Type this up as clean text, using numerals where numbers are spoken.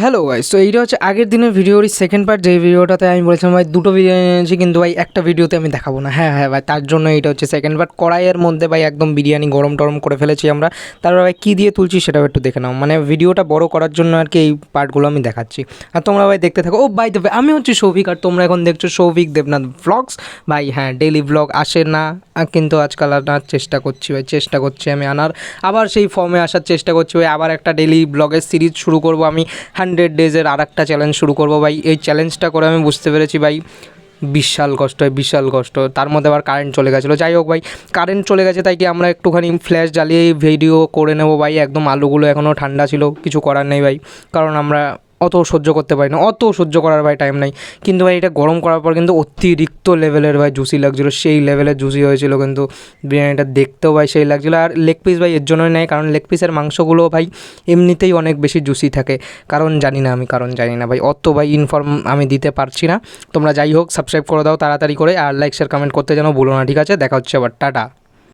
Hello guys. তো এইটা হচ্ছে আগের দিনের ভিডিওর সেকেন্ড পার্ট, যে ভিডিওটাতে আমি বলেছিলাম ভাই দুটো বিরিয়ানি এনেছি, কিন্তু ভাই একটা ভিডিওতে আমি দেখাবো না। হ্যাঁ ভাই, তার জন্য এইটা হচ্ছে সেকেন্ড পার্ট। কড়াইয়ের মধ্যে ভাই একদম বিরিয়ানি গরম টরম করে ফেলেছি আমরা। তারপর ভাই কী দিয়ে তুলছি সেটাও একটু দেখে নাও, মানে ভিডিওটা বড় করার জন্য আর কি এই পার্টগুলো আমি দেখাচ্ছি। আর তোমরা ভাই দেখতে থাকো। ও ভাই দেবে, আমি হচ্ছে সৌভিক, আর তোমরা এখন দেখছো সৌভিক দেবনাথ ভ্লগস। ভাই হ্যাঁ, ডেইলি ভ্লগ আসে না, কিন্তু আজকাল আনার চেষ্টা করছি ভাই, চেষ্টা করছি আমি আনার, আবার সেই ফর্মে আসার চেষ্টা করছি ভাই। আবার একটা ডেইলি ব্লগের সিরিজ শুরু করব আমি, 100 ডেজের আর একটা চ্যালেঞ্জ শুরু করবো ভাই। এই চ্যালেঞ্জটা করে আমি বুঝতে পেরেছি ভাই বিশাল কষ্ট হয়, বিশাল কষ্ট। তার মধ্যে আবার কারেন্ট চলে গেছিলো। যাই হোক ভাই, কারেন্ট চলে গেছে তাই কি আমরা একটুখানি ফ্ল্যাশ জ্বালিয়ে ভিডিও করে নেবো ভাই। একদম আলুগুলো এখনও ঠান্ডা ছিল, কিছু করার নেই ভাই, কারণ আমরা অত সহ্য করতে পারি না, অত সহ্য করার ভাই টাইম নাই। কিন্তু ভাই এটা গরম করার পর কিন্তু অতিরিক্ত লেভেলের ভাই জুসি লাগছিলো, সেই লেভেলের জুসি হয়েছিল কিন্তু বিরিয়ানিটা দেখতেও ভাই সেই লাগছিলো। আর লেগ পিস ভাই এর জন্যই নেয়, কারণ লেগ পিসের মাংসগুলো ভাই এমনিতেই অনেক বেশি জুসি থাকে। কারণ জানি না ভাই, অত ভাই ইনফর্ম আমি দিতে পারছি না। তোমরা যাই হোক সাবস্ক্রাইব করে দাও তাড়াতাড়ি করে, আর লাইক শেয়ার কমেন্ট করতে যেন ভুলো না, ঠিক আছে? দেখা হচ্ছে আবার, টাটা।